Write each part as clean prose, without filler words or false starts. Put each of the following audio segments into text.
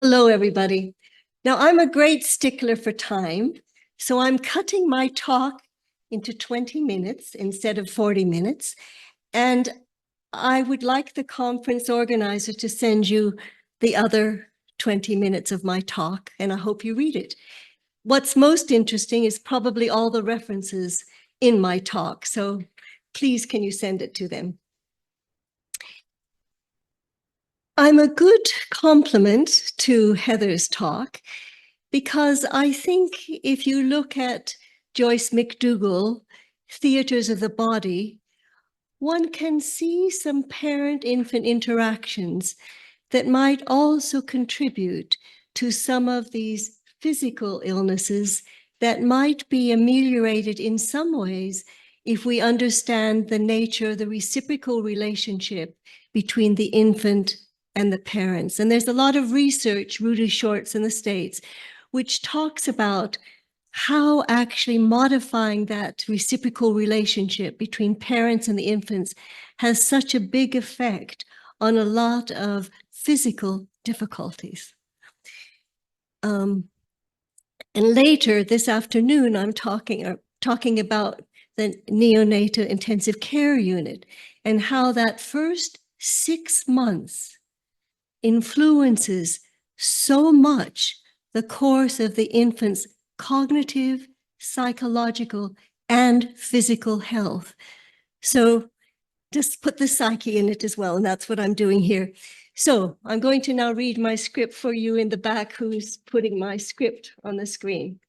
Hello, everybody. Now, I'm a great stickler for time, so I'm cutting my talk into 20 minutes instead of 40 minutes. And I would like the conference organizer to send you the other 20 minutes of my talk, and I hope you read it. What's most interesting is probably all the references in my talk, so please can you send it to them? I'm a good complement to Heather's talk because I think if you look at Joyce McDougall, Theatres of the Body, one can see some parent-infant interactions that might also contribute to some of these physical illnesses that might be ameliorated in some ways if we understand the nature of the reciprocal relationship between the infant and the parents. And there's a lot of research, Rudy Shorts in the States, which talks about how actually modifying that reciprocal relationship between parents and the infants has such a big effect on a lot of physical difficulties. And later this afternoon, I'm talking about the neonatal intensive care unit and how that first 6 months influences so much the course of the infant's cognitive, psychological, and physical health. So just put the psyche in it as well, and that's what I'm doing here. So I'm going to now read my script for you in the back who's putting my script on the screen,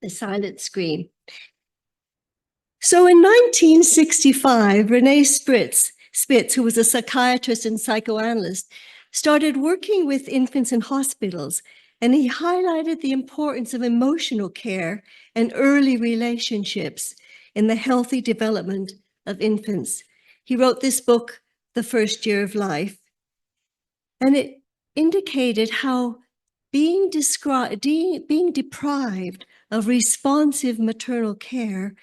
the silent screen. So in 1965, Renee Spitz, who was a psychiatrist and psychoanalyst, started working with infants in hospitals, and he highlighted the importance of emotional care and early relationships in the healthy development of infants. He wrote this book, The First Year of Life, and it indicated how being deprived of responsive maternal care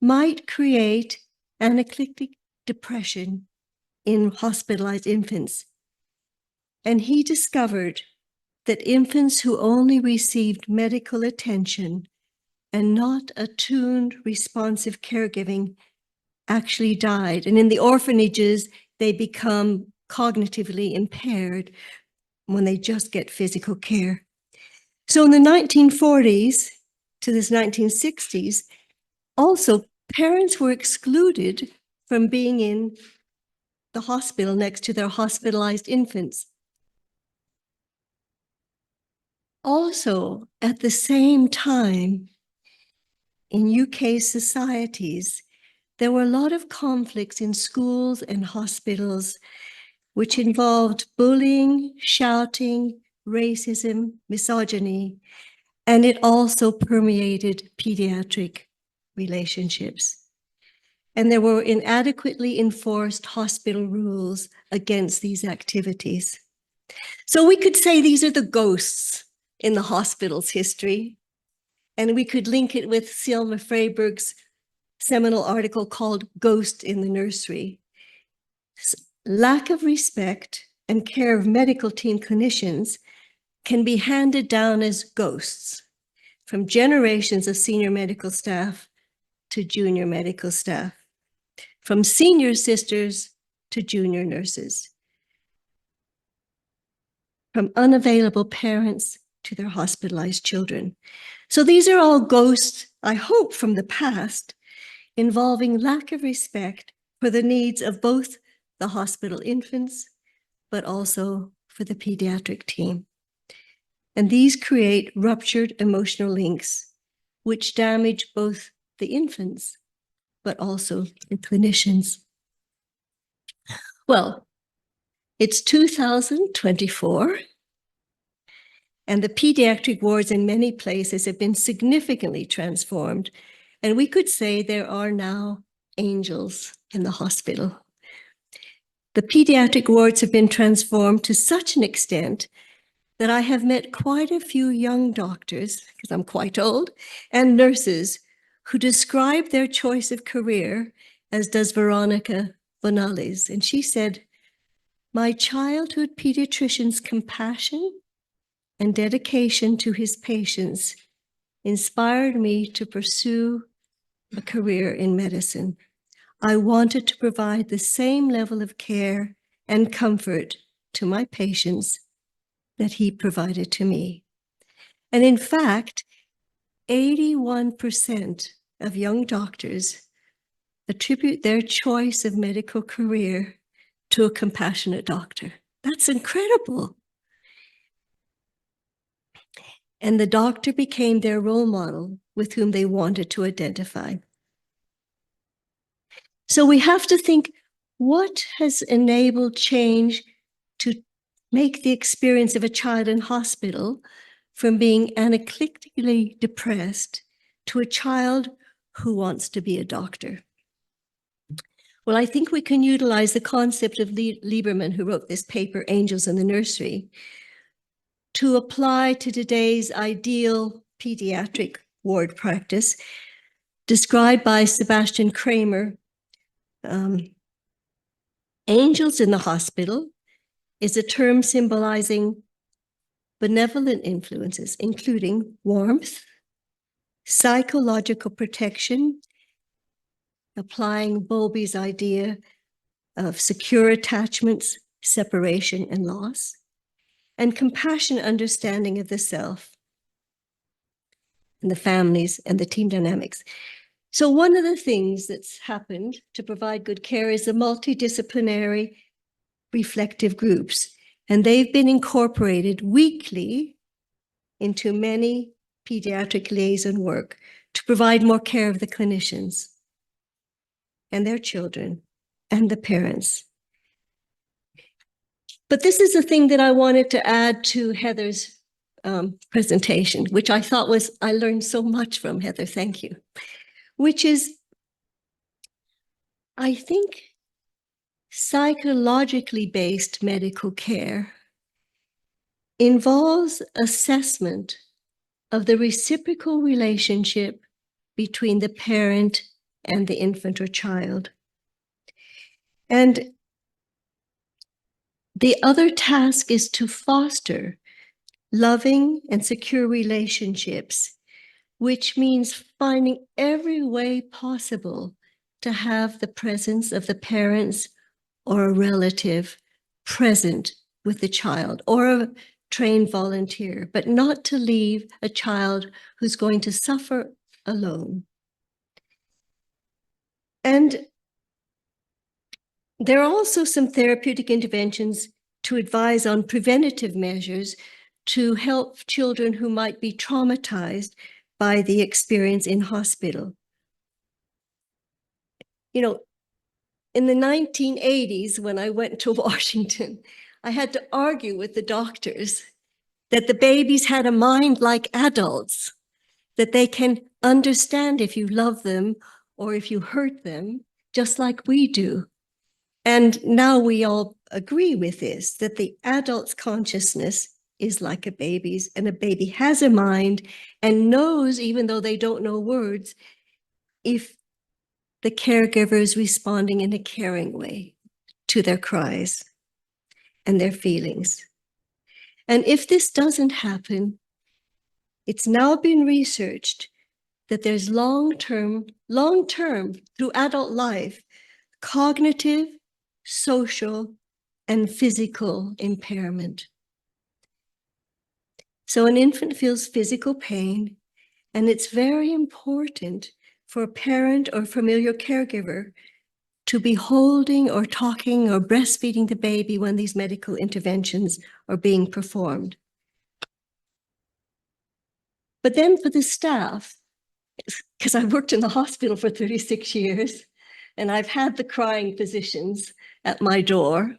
might create anaclitic depression in hospitalized infants. And he discovered that infants who only received medical attention and not attuned responsive caregiving actually died. And in the orphanages, they become cognitively impaired when they just get physical care. So in the 1940s to the 1960s, also parents were excluded from being in the hospital next to their hospitalized infants. Also, at the same time, in UK societies, there were a lot of conflicts in schools and hospitals, which involved bullying, shouting, racism, misogyny, and it also permeated pediatric relationships. And there were inadequately enforced hospital rules against these activities. So we could say these are the ghosts in the hospital's history, and we could link it with Selma Freyberg's seminal article called Ghost in the Nursery. Lack of respect and care of medical team clinicians can be handed down as ghosts from generations of senior medical staff to junior medical staff, from senior sisters to junior nurses, from unavailable parents to their hospitalized children. So these are all ghosts, I hope, from the past, involving lack of respect for the needs of both the hospital infants, but also for the pediatric team. And these create ruptured emotional links, which damage both the infants, but also the clinicians. Well, it's 2024, and the pediatric wards in many places have been significantly transformed. And we could say there are now angels in the hospital. The pediatric wards have been transformed to such an extent that I have met quite a few young doctors, because I'm quite old, and nurses who describe their choice of career, as does Veronica Bonales. And she said, "My childhood pediatrician's compassion and dedication to his patients inspired me to pursue a career in medicine. I wanted to provide the same level of care and comfort to my patients that he provided to me. And in fact, 81% of young doctors attribute their choice of medical career to a compassionate doctor. That's incredible. And the doctor became their role model with whom they wanted to identify. So we have to think, what has enabled change to make the experience of a child in hospital from being anecdotically depressed to a child who wants to be a doctor? Well, I think we can utilize the concept of Lieberman, who wrote this paper, Angels in the Nursery, to apply to today's ideal pediatric ward practice, described by Sebastian Kramer. Angels in the hospital is a term symbolizing benevolent influences, including warmth, psychological protection, applying Bowlby's idea of secure attachments, separation, and loss, and compassionate understanding of the self and the families and the team dynamics. So one of the things that's happened to provide good care is the multidisciplinary reflective groups, and they've been incorporated weekly into many pediatric liaison work to provide more care of the clinicians and their children and the parents. But this is the thing that I wanted to add to Heather's presentation, which I thought was, I learned so much from Heather, thank you, which is, I think psychologically based medical care involves assessment of the reciprocal relationship between the parent and the infant or child. And the other task is to foster loving and secure relationships, which means finding every way possible to have the presence of the parents or a relative present with the child, or a trained volunteer, but not to leave a child who's going to suffer alone. And there are also some therapeutic interventions to advise on preventative measures to help children who might be traumatized by the experience in hospital. You know, in the 1980s, when I went to Washington, I had to argue with the doctors that the babies had a mind like adults, that they can understand if you love them or if you hurt them, just like we do. And now we all agree with this, that the adult's consciousness is like a baby's, and a baby has a mind and knows, even though they don't know words, if the caregiver is responding in a caring way to their cries and their feelings. And if this doesn't happen, it's now been researched that there's long-term, through adult life, cognitive, social, and physical impairment. So an infant feels physical pain, and it's very important for a parent or familiar caregiver to be holding or talking or breastfeeding the baby when these medical interventions are being performed. But then for the staff, because I worked in the hospital for 36 years, and I've had the crying physicians at my door,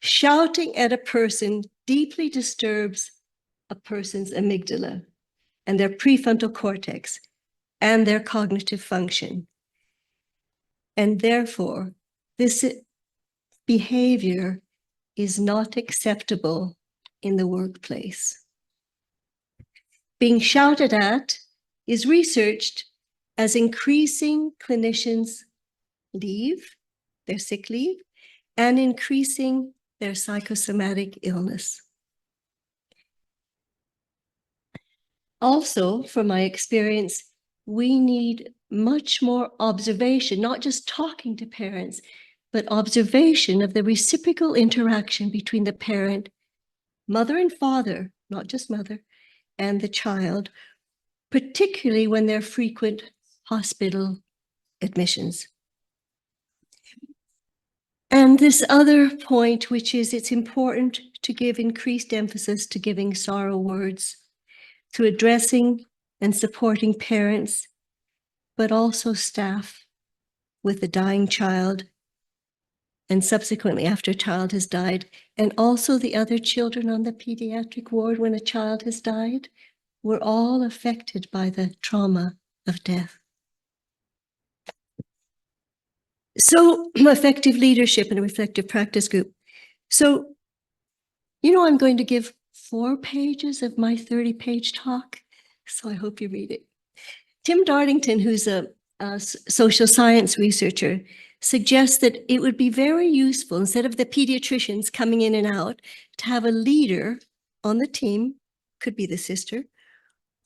shouting at a person deeply disturbs a person's amygdala and their prefrontal cortex and their cognitive function. And therefore, this behavior is not acceptable in the workplace. Being shouted at is researched as increasing clinicians' leave, their sick leave, and increasing their psychosomatic illness. Also, from my experience, we need much more observation, not just talking to parents, but observation of the reciprocal interaction between the parent, mother and father, not just mother, and the child, particularly when there are frequent hospital admissions. And this other point, which is it's important to give increased emphasis to giving sorrow words, to addressing and supporting parents, but also staff with the dying child, and subsequently after a child has died, and also the other children on the pediatric ward when a child has died. We're all affected by the trauma of death. So, effective leadership in a reflective practice group. So, I'm going to give 4 pages of my 30-page talk, so I hope you read it. Tim Darlington, who's a social science researcher, suggests that it would be very useful, instead of the pediatricians coming in and out, to have a leader on the team, could be the sister,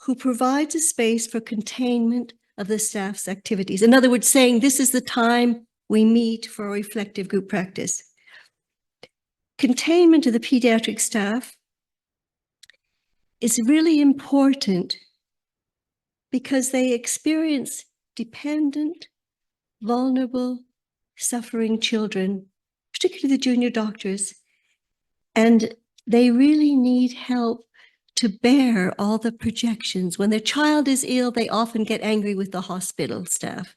who provides a space for containment of the staff's activities. In other words, saying this is the time we meet for a reflective group practice. Containment of the pediatric staff is really important because they experience dependent, vulnerable, suffering children, particularly the junior doctors, and they really need help to bear all the projections. When their child is ill, they often get angry with the hospital staff.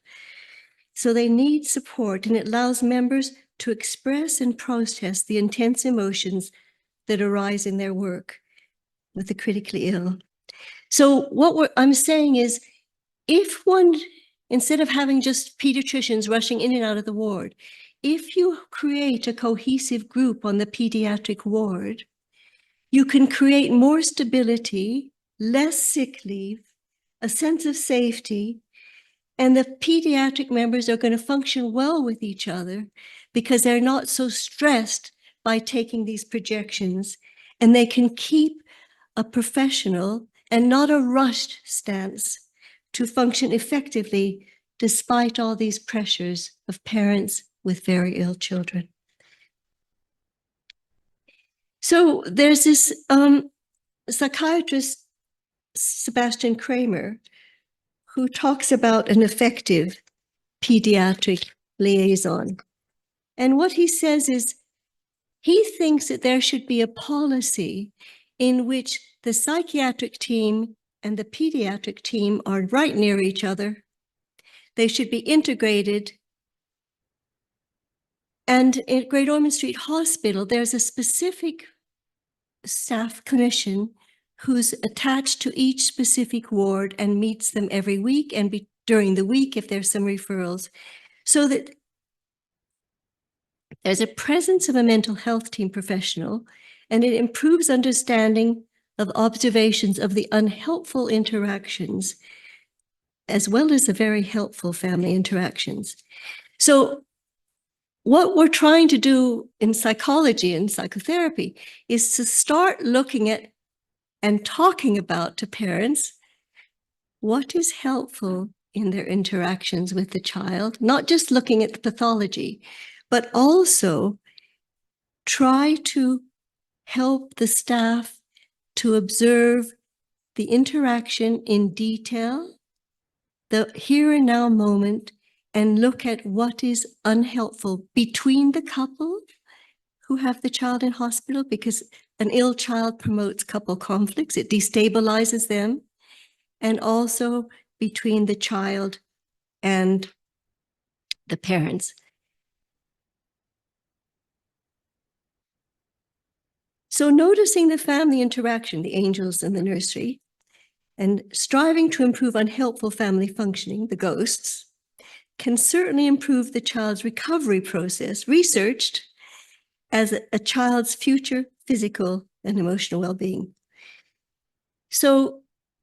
So they need support, and it allows members to express and process the intense emotions that arise in their work with the critically ill. So what I'm saying is, if one, instead of having just pediatricians rushing in and out of the ward, if you create a cohesive group on the pediatric ward, you can create more stability, less sick leave, a sense of safety, and the pediatric members are going to function well with each other because they're not so stressed by taking these projections, and they can keep a professional and not a rushed stance to function effectively despite all these pressures of parents with very ill children. So there's this psychiatrist, Sebastian Kramer, who talks about an effective pediatric liaison. And what he says is, he thinks that there should be a policy in which the psychiatric team and the pediatric team are right near each other. They should be integrated. And at Great Ormond Street Hospital, there's a specific staff clinician who's attached to each specific ward and meets them every week and during the week if there's some referrals, so that there's a presence of a mental health team professional, and it improves understanding of observations of the unhelpful interactions, as well as the very helpful family interactions. So what we're trying to do in psychology and psychotherapy is to start looking at and talking about to parents what is helpful in their interactions with the child, not just looking at the pathology, but also try to help the staff to observe the interaction in detail, the here and now moment, and look at what is unhelpful between the couple who have the child in hospital, because an ill child promotes couple conflicts, it destabilizes them, and also between the child and the parents. So noticing the family interaction, the angels in the nursery, and striving to improve unhelpful family functioning, the ghosts, can certainly improve the child's recovery process, researched as a child's future physical and emotional well-being. So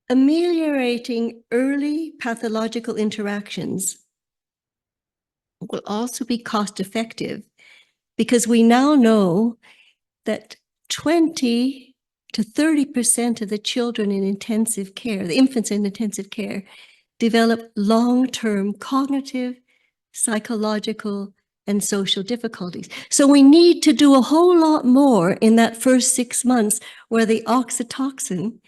ameliorating early pathological interactions will also be cost-effective, because we now know that 20 to 30% of the children in intensive care, the infants in intensive care, develop long-term cognitive, psychological, and social difficulties. So we need to do a whole lot more in that first 6 months where the oxytocin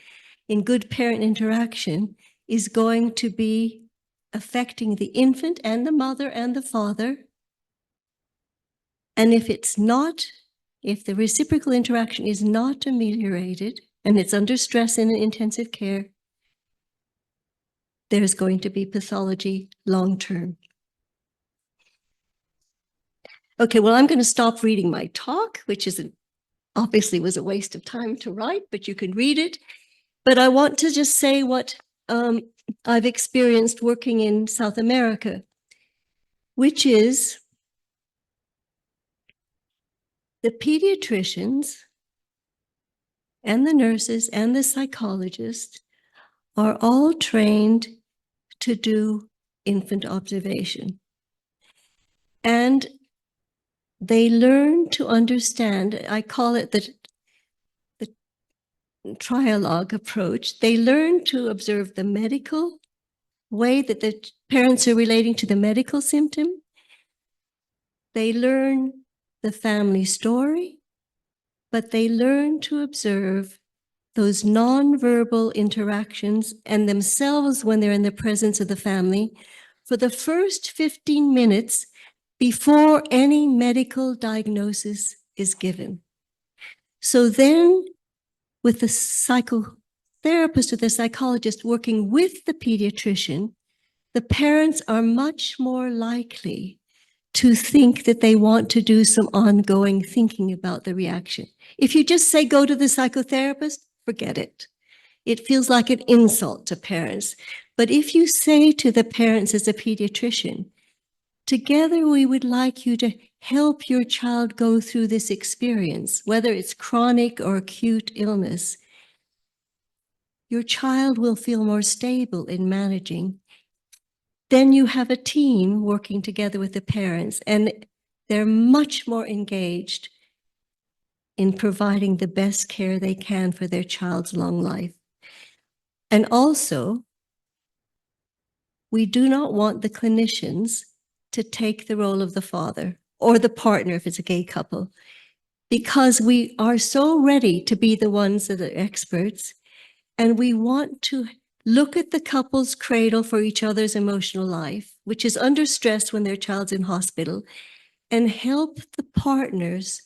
in good parent interaction is going to be affecting the infant and the mother and the father. And if it's not, if the reciprocal interaction is not ameliorated and it's under stress in intensive care, there's going to be pathology long-term. Okay, well, I'm going to stop reading my talk, which obviously was a waste of time to write, but you can read it. But I want to just say what I've experienced working in South America, which is the pediatricians and the nurses and the psychologists are all trained to do infant observation. And they learn to understand, I call it the trialogue approach. They learn to observe the medical way that the parents are relating to the medical symptom. They learn the family story, but they learn to observe those nonverbal interactions and themselves when they're in the presence of the family for the first 15 minutes before any medical diagnosis is given. So then, with the psychotherapist or the psychologist working with the pediatrician, the parents are much more likely to think that they want to do some ongoing thinking about the reaction. If you just say, go to the psychotherapist, forget it. It feels like an insult to parents. But if you say to the parents as a pediatrician, together we would like you to help your child go through this experience, whether it's chronic or acute illness, your child will feel more stable in managing. Then you have a team working together with the parents, and they're much more engaged in providing the best care they can for their child's long life. And also, we do not want the clinicians to take the role of the father or the partner if it's a gay couple, because we are so ready to be the ones that are experts, and we want to look at the couple's cradle for each other's emotional life, which is under stress when their child's in hospital, and help the partners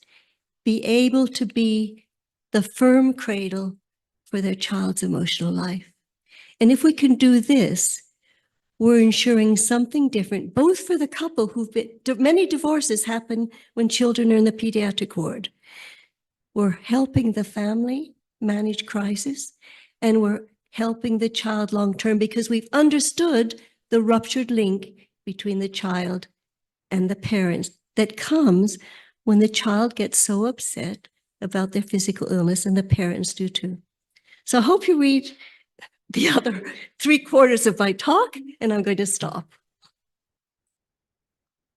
be able to be the firm cradle for their child's emotional life. And if we can do this, we're ensuring something different, both for the couple many divorces happen when children are in the pediatric ward. We're helping the family manage crisis, and we're helping the child long-term because we've understood the ruptured link between the child and the parents that comes when the child gets so upset about their physical illness, and the parents do too. So I hope you read the other 3/4 of my talk, and I'm going to stop.